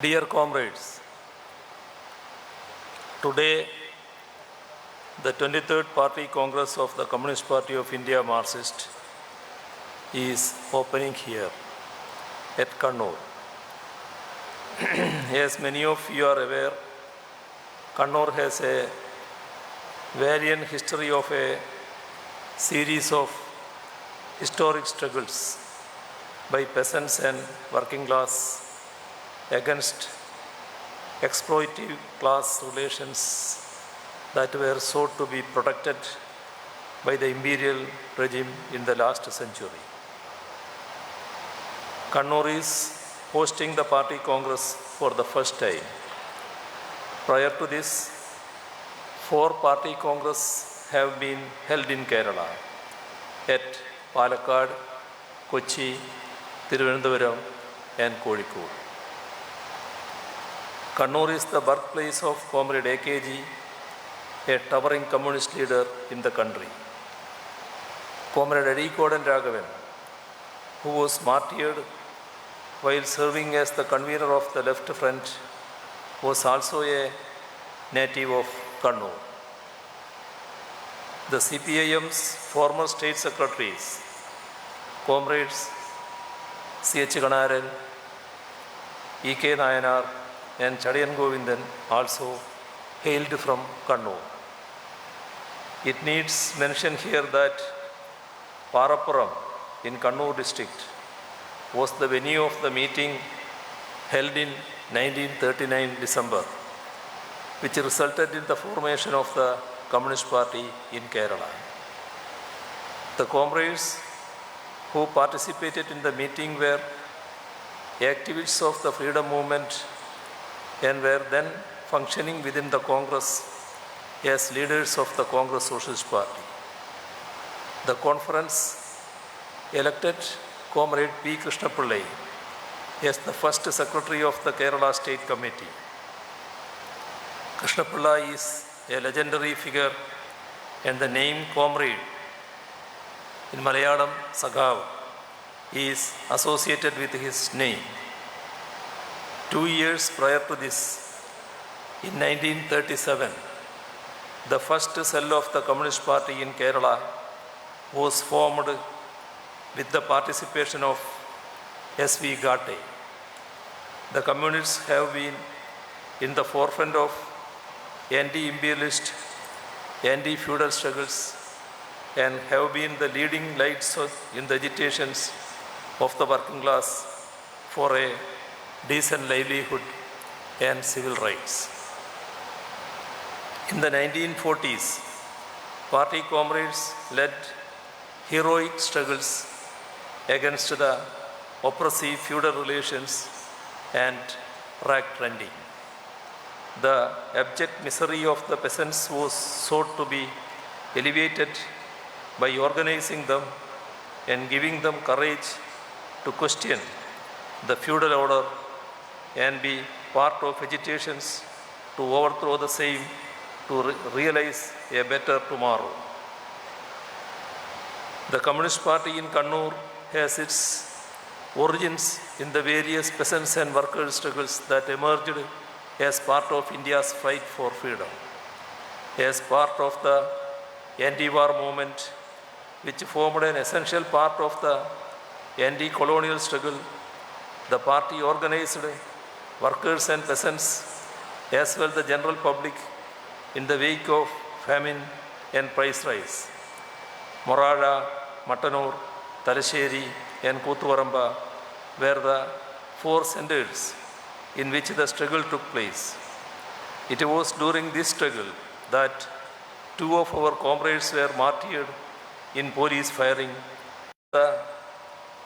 Dear comrades, today the 23rd Party Congress of the Communist Party of India Marxist is opening here at Kannur. As many of you are aware, Kannur has a valiant history of a series of historic struggles by peasants and working class against exploitative class relations that were sought to be protected by the imperial regime in the last century. Kannur is hosting the party congress for the first time. Prior to this, 4 party congresses have been held in Kerala at Palakkad, Kochi, Thiruvananthapuram and Kozhikode. Kannur is the birthplace of Comrade AKG, a towering communist leader in the country. Comrade Adikodan Raghavan, who was martyred while serving as the convener of the Left Front, was also a native of Kannur. The CPIM's former state secretaries, Comrades C.H. Kanaran, E.K. Nayanar, and Chadiyan Govindan also hailed from Kannur. It needs mention here that Parappuram in Kannur district was the venue of the meeting held in 1939 December, which resulted in the formation of the Communist Party in Kerala. The comrades who participated in the meeting were activists of the freedom movement and were then functioning within the Congress as leaders of the Congress Socialist Party. The conference elected Comrade P. Krishna Pillai as the first secretary of the Kerala State Committee. Krishna Pillai is a legendary figure, and the name Comrade in Malayalam Saghav is associated with his name. 2 years prior to this, in 1937, the first cell of the Communist Party in Kerala was formed with the participation of S.V. Ghate. The communists have been in the forefront of anti-imperialist, anti-feudal struggles and have been the leading lights in the agitations of the working class for a decent livelihood and civil rights. In the 1940s, party comrades led heroic struggles against the oppressive feudal relations and rag trending. The abject misery of the peasants was sought to be alleviated by organizing them and giving them courage to question the feudal order and be part of agitations to overthrow the same to realize a better tomorrow. The Communist Party in Kannur has its origins in the various peasants and workers' struggles that emerged as part of India's fight for freedom. As part of the anti-war movement, which formed an essential part of the anti-colonial struggle, the party organized workers and peasants as well the general public in the wake of famine and price rise. Morada, Mattanur, Talasheri and Kuthuvaramba were the 4 centers in which the struggle took place. It was during this struggle that 2 of our comrades were martyred in police firing. The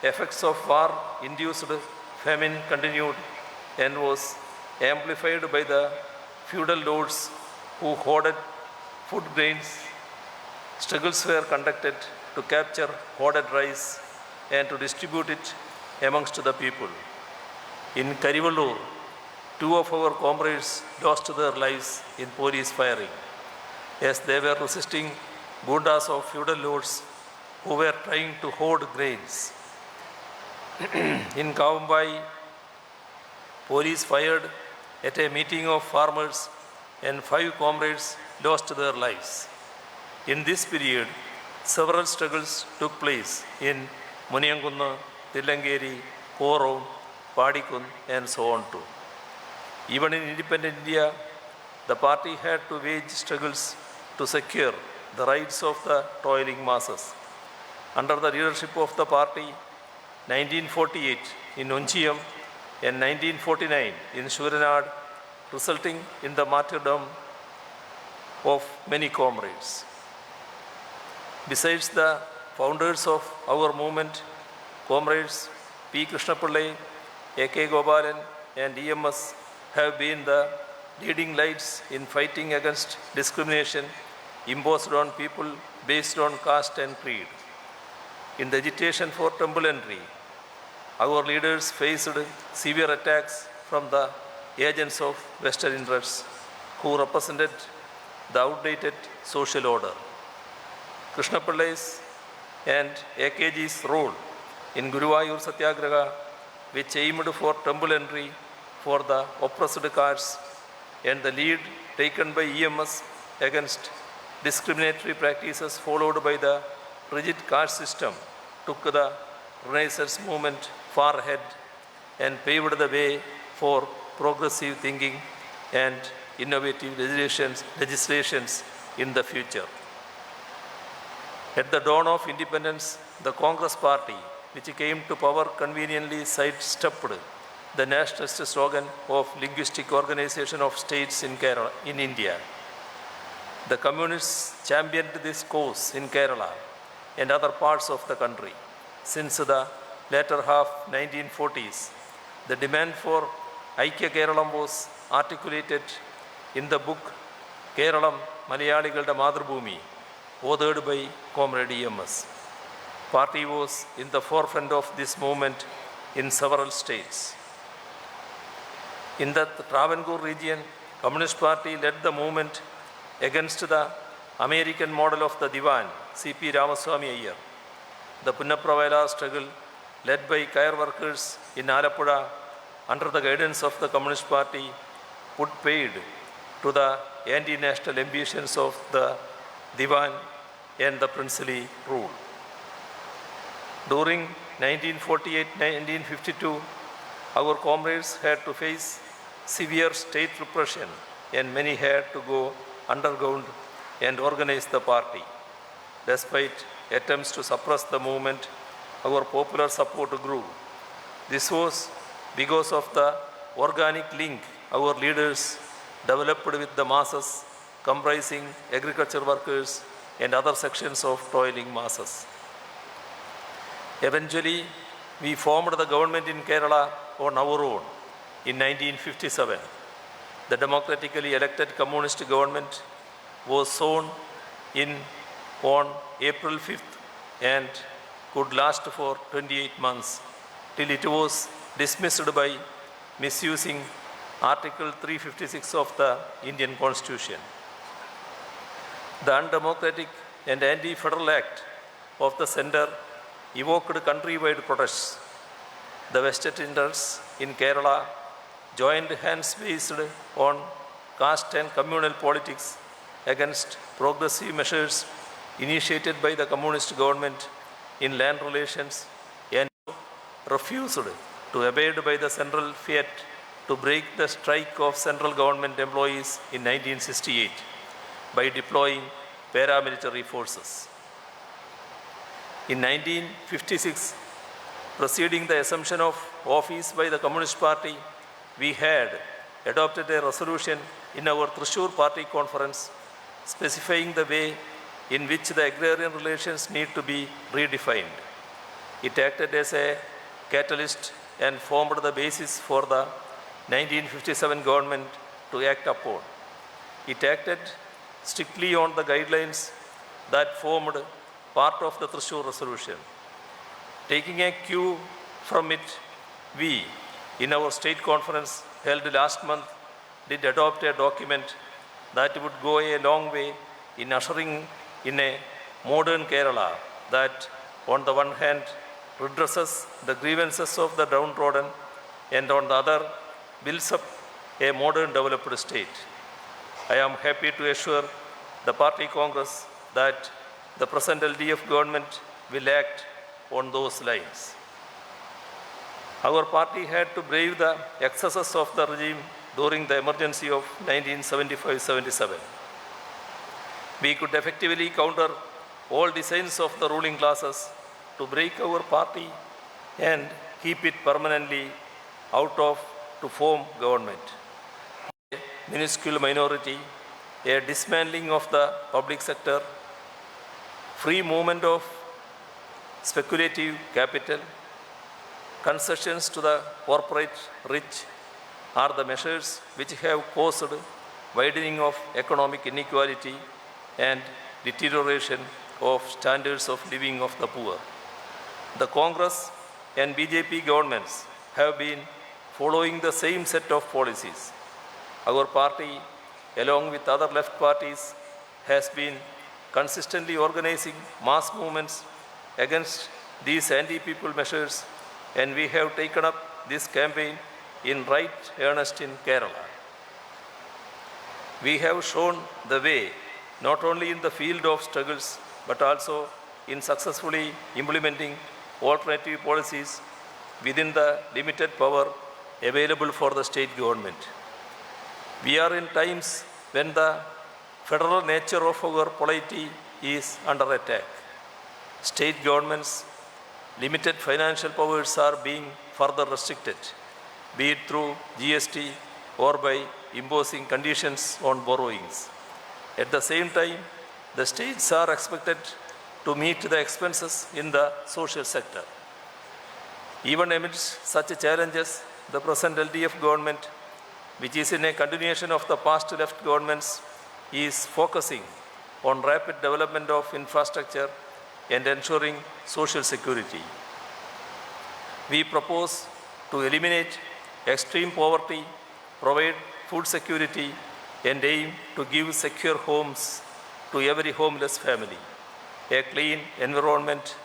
effects of war-induced famine continued and was amplified by the feudal lords who hoarded food grains. Struggles were conducted to capture hoarded rice and to distribute it amongst the people. In Karivallur, 2 of our comrades lost their lives in police firing as they were resisting gundas of feudal lords who were trying to hoard grains. In Kavambai, police fired at a meeting of farmers and 5 comrades lost their lives. In this period, several struggles took place in Muniyankunnu, Tillangeri, Korom, Padikun, and so on too. Even in independent India, the party had to wage struggles to secure the rights of the toiling masses. Under the leadership of the party, 1948 in Unchiyam and 1949 in Shuranad, resulting in the martyrdom of many comrades. Besides the founders of our movement, comrades P. Krishnapillai, A.K. Gopalan, and EMS have been the leading lights in fighting against discrimination imposed on people based on caste and creed. In the agitation for temple entry, our leaders faced severe attacks from the agents of Western interests who represented the outdated social order. Krishnapillai's and AKG's role in Guruvayur Satyagraha, which aimed for temple entry for the oppressed castes, and the lead taken by EMS against discriminatory practices followed by the rigid caste system, took the Renaissance movement far ahead and paved the way for progressive thinking and innovative legislations in the future. At the dawn of independence, the Congress party, which came to power, conveniently sidestepped the nationalist slogan of linguistic organization of states in Kerala, in India. The communists championed this cause in Kerala and other parts of the country. Since the latter half 1940s, the demand for Aikya Keralam was articulated in the book Keralam Malayaligalde Madhrubhumi, authored by Comrade EMS. Party was in the forefront of this movement in several states. In the Travancore region, Communist Party led the movement against the American model of the Divan, C.P. Ramaswamy Iyer. The Punnapravayala struggle, led by kayar workers in Alappuzha under the guidance of the Communist Party, put paid to the anti-national ambitions of the Divan and the princely rule. During 1948-1952, our comrades had to face severe state repression and many had to go underground and organize the party. Despite attempts to suppress the movement, our popular support grew. This was because of the organic link our leaders developed with the masses, comprising agriculture workers and other sections of toiling masses. Eventually, we formed the government in Kerala on our own in 1957. The democratically elected communist government was sworn in on April 5th and could last for 28 months till it was dismissed by misusing Article 356 of the Indian Constitution. The undemocratic and anti-federal act of the center evoked countrywide protests. The vested interests in Kerala joined hands based on caste and communal politics against progressive measures initiated by the communist government in land relations and refused to abide by the central fiat to break the strike of central government employees in 1968 by deploying paramilitary forces. In 1956, preceding the assumption of office by the Communist Party, we had adopted a resolution in our Thrissur Party Conference specifying the way in which the agrarian relations need to be redefined. It acted as a catalyst and formed the basis for the 1957 government to act upon. It acted strictly on the guidelines that formed part of the Thrissur resolution. Taking a cue from it, we, in our state conference held last month, did adopt a document that would go a long way in ushering in a modern Kerala that, on the one hand, redresses the grievances of the downtrodden and on the other, builds up a modern developed state. I am happy to assure the party Congress that the present LDF government will act on those lines. Our party had to brave the excesses of the regime during the emergency of 1975-77. We could effectively counter all designs of the ruling classes to break our party and keep it permanently out of to form government. A minuscule minority, a dismantling of the public sector, free movement of speculative capital, concessions to the corporate rich are the measures which have caused widening of economic inequality and deterioration of standards of living of the poor. The Congress and BJP governments have been following the same set of policies. Our party, along with other left parties, has been consistently organizing mass movements against these anti-people measures, and we have taken up this campaign in right earnest in Kerala. We have shown the way not only in the field of struggles but also in successfully implementing alternative policies within the limited power available for the state government. We are in times when the federal nature of our polity is under attack. State governments' limited financial powers are being further restricted, be it through GST or by imposing conditions on borrowings. At the same time, the states are expected to meet the expenses in the social sector. Even amidst such challenges, the present LDF government, which is in a continuation of the past left governments, is focusing on rapid development of infrastructure and ensuring social security. We propose to eliminate extreme poverty, provide food security, and aim to give secure homes to every homeless family, a clean environment,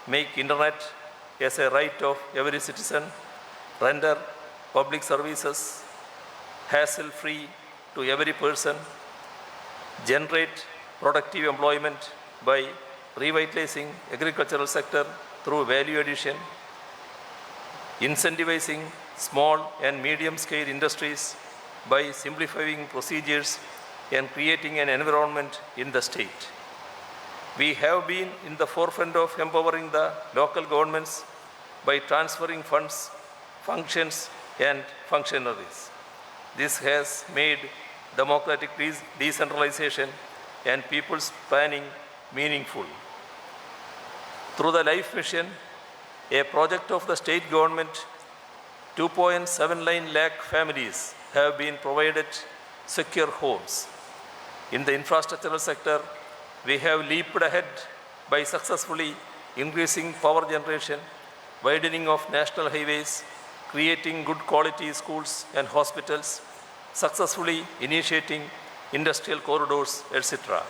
make internet as a right of every citizen, render public services hassle-free to every person, generate productive employment by revitalizing agricultural sector through value addition, incentivizing small and medium-scale industries by simplifying procedures and creating an environment in the state. We have been in the forefront of empowering the local governments by transferring funds, functions, and functionaries. This has made democratic decentralization and people's planning meaningful. Through the Life Mission, a project of the state government, 2.79 lakh families have been provided secure homes. In the infrastructural sector, we have leaped ahead by successfully increasing power generation, widening of national highways, creating good quality schools and hospitals, successfully initiating industrial corridors, etc.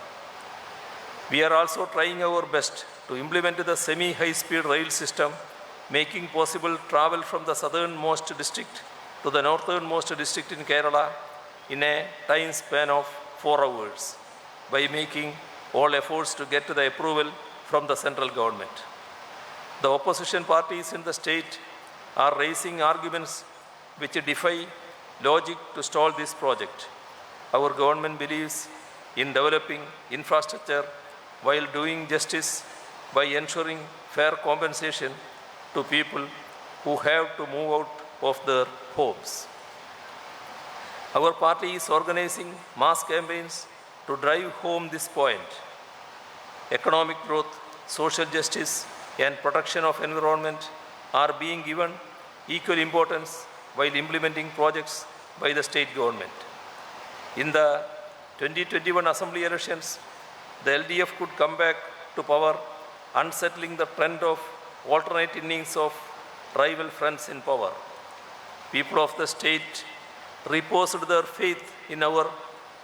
We are also trying our best to implement the semi-high-speed rail system, making possible travel from the southernmost district to the northernmost district in Kerala in a time span of 4 hours by making all efforts to get the approval from the central government. The opposition parties in the state are raising arguments which defy logic to stall this project. Our government believes in developing infrastructure while doing justice by ensuring fair compensation to people who have to move out of their homes. Our party is organizing mass campaigns to drive home this point. Economic growth, social justice, and protection of environment are being given equal importance while implementing projects by the state government. In the 2021 Assembly elections, the LDF could come back to power, unsettling the trend of alternate innings of rival fronts in power. People of the state reposed their faith in our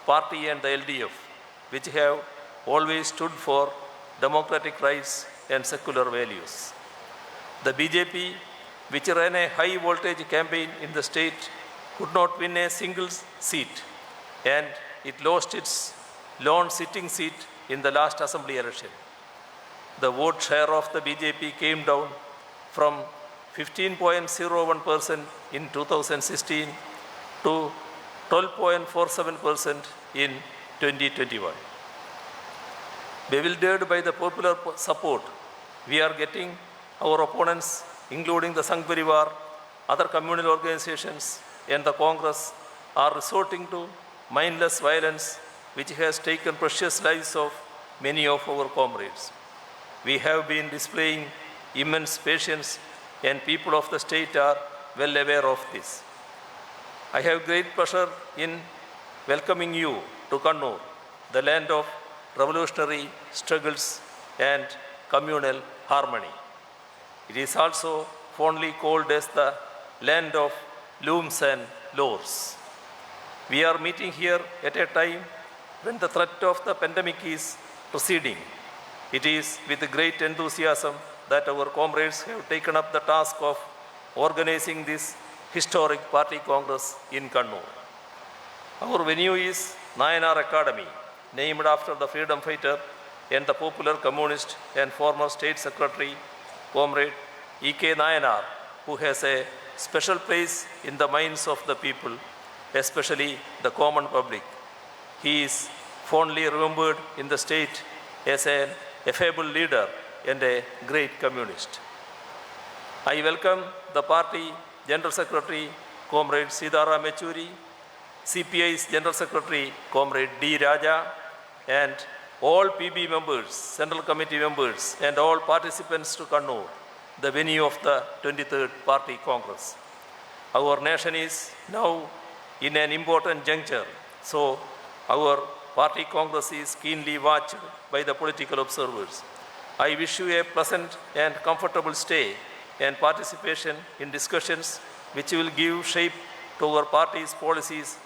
party and the LDF, which have always stood for democratic rights and secular values. The BJP, which ran a high voltage campaign in the state, could not win a single seat, and it lost its lone sitting seat in the last assembly election. The vote share of the BJP came down from 15.01% in 2016 to 12.47% in 2021. Bewildered by the popular support we are getting, our opponents, including the Sangh Parivar, other communal organizations, and the Congress, are resorting to mindless violence, which has taken precious lives of many of our comrades. We have been displaying immense patience, and people of the state are well aware of this. I have great pleasure in welcoming you to Kannur, the land of revolutionary struggles and communal harmony. It is also fondly called as the land of looms and lores. We are meeting here at a time when the threat of the pandemic is receding. It is with great enthusiasm that our comrades have taken up the task of organizing this historic party congress in Kannur. Our venue is Nayanar Academy, named after the freedom fighter and the popular communist and former state secretary, Comrade E.K. Nayanar, who has a special place in the minds of the people, especially the common public. He is fondly remembered in the state as an affable leader and a great communist. I welcome the party General Secretary, Comrade Sitaram Yechury, CPI's General Secretary, Comrade D. Raja, and all PB members, Central Committee members, and all participants to Kannur, the venue of the 23rd Party Congress. Our nation is now in an important juncture, so our party congress is keenly watched by the political observers. I wish you a pleasant and comfortable stay and participation in discussions which will give shape to our party's policies